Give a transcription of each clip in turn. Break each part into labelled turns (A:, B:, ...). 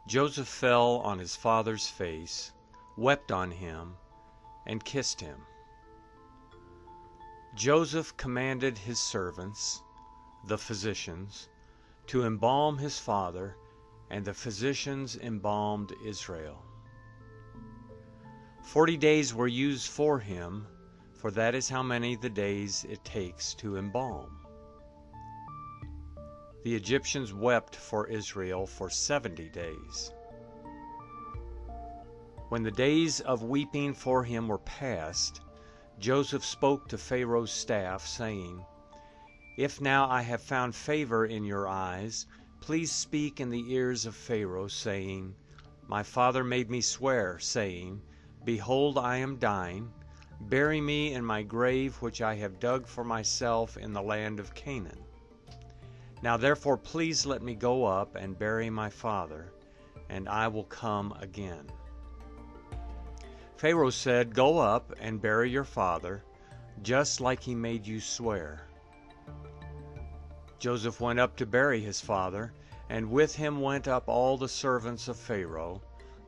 A: Joseph fell on his father's face, wept on him, and kissed him. Joseph commanded his servants, the physicians, to embalm his father, and the physicians embalmed Israel. 40 days were used for him, for that is how many the days it takes to embalm. The Egyptians wept for Israel for 70 days. When the days of weeping for him were past, Joseph spoke to Pharaoh's staff, saying, "If now I have found favor in your eyes, please speak in the ears of Pharaoh, saying, My father made me swear, saying, Behold, I am dying. Bury me in my grave which I have dug for myself in the land of Canaan. Now therefore please let me go up and bury my father, and I will come again." Pharaoh said, "Go up and bury your father, just like he made you swear." Joseph went up to bury his father, and with him went up all the servants of Pharaoh,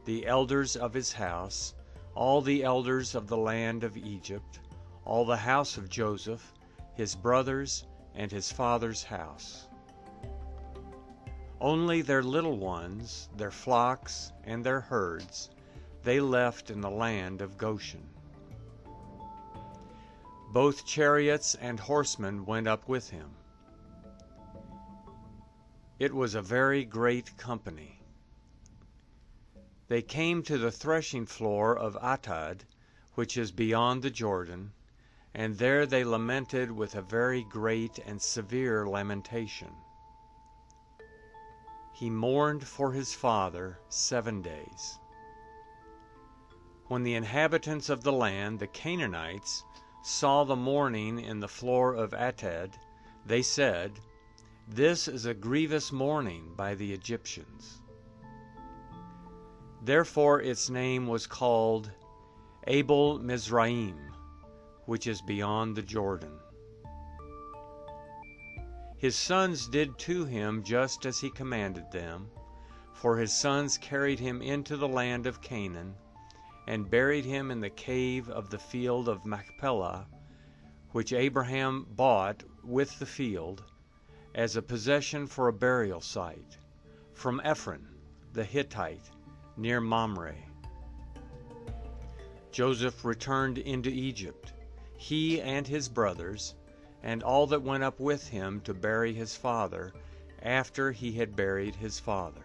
A: the elders of his house, all the elders of the land of Egypt, all the house of Joseph, his brothers, and his father's house. Only their little ones, their flocks, and their herds, they left in the land of Goshen. Both chariots and horsemen went up with him. It was a very great company. They came to the threshing floor of Atad, which is beyond the Jordan, and there they lamented with a very great and severe lamentation. He mourned for his father 7 days. When the inhabitants of the land, the Canaanites, saw the mourning in the floor of Atad, they said, "This is a grievous mourning by the Egyptians." Therefore its name was called Abel Mizraim, which is beyond the Jordan. His sons did to him just as he commanded them, for his sons carried him into the land of Canaan, and buried him in the cave of the field of Machpelah, which Abraham bought with the field, as a possession for a burial site, from Ephron the Hittite, near Mamre. Joseph returned into Egypt, he and his brothers, and all that went up with him to bury his father, after he had buried his father.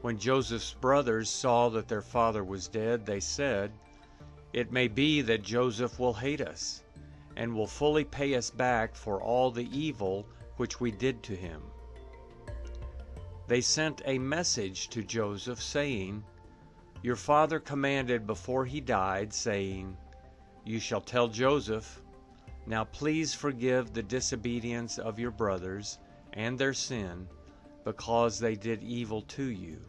A: When Joseph's brothers saw that their father was dead, they said, "It may be that Joseph will hate us, and will fully pay us back for all the evil which we did to him." They sent a message to Joseph, saying, "Your father commanded before he died, saying, You shall tell Joseph, Now please forgive the disobedience of your brothers and their sin, because they did evil to you.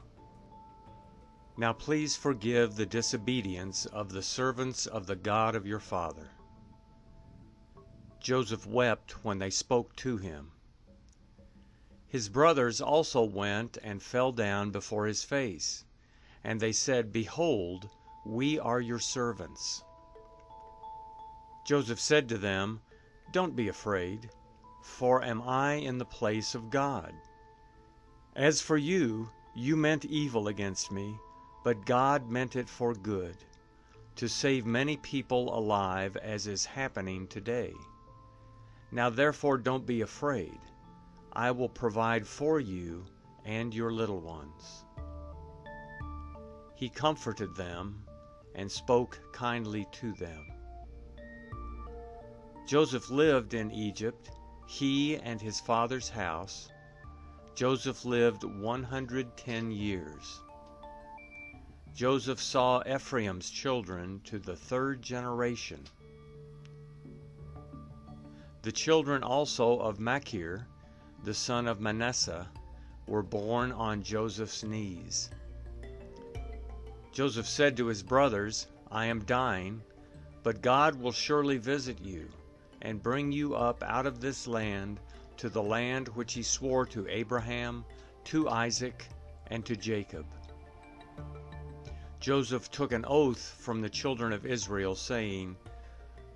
A: Now please forgive the disobedience of the servants of the God of your father." Joseph wept when they spoke to him. His brothers also went and fell down before his face, and they said, "Behold, we are your servants." Joseph said to them, "Don't be afraid, for am I in the place of God? As for you, you meant evil against me, but God meant it for good, to save many people alive, as is happening today. Now therefore don't be afraid. I will provide for you and your little ones." He comforted them and spoke kindly to them. Joseph lived in Egypt, he and his father's house. Joseph lived 110 years. Joseph saw Ephraim's children to the 3rd generation. The children also of Machir, the son of Manasseh, were born on Joseph's knees. Joseph said to his brothers, "I am dying, but God will surely visit you, and bring you up out of this land to the land which he swore to Abraham, to Isaac and to Jacob. Joseph took an oath from the children of Israel, saying,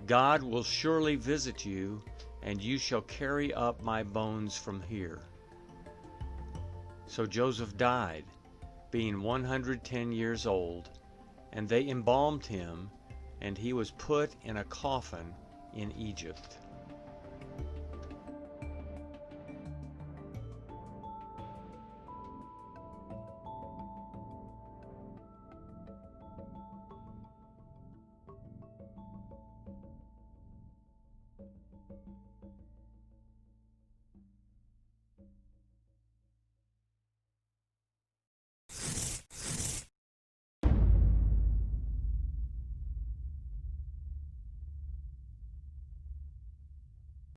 A: God will surely visit you, and you shall carry up my bones from here. So Joseph died, being 110 years old, and they embalmed him, and he was put in a coffin in Egypt.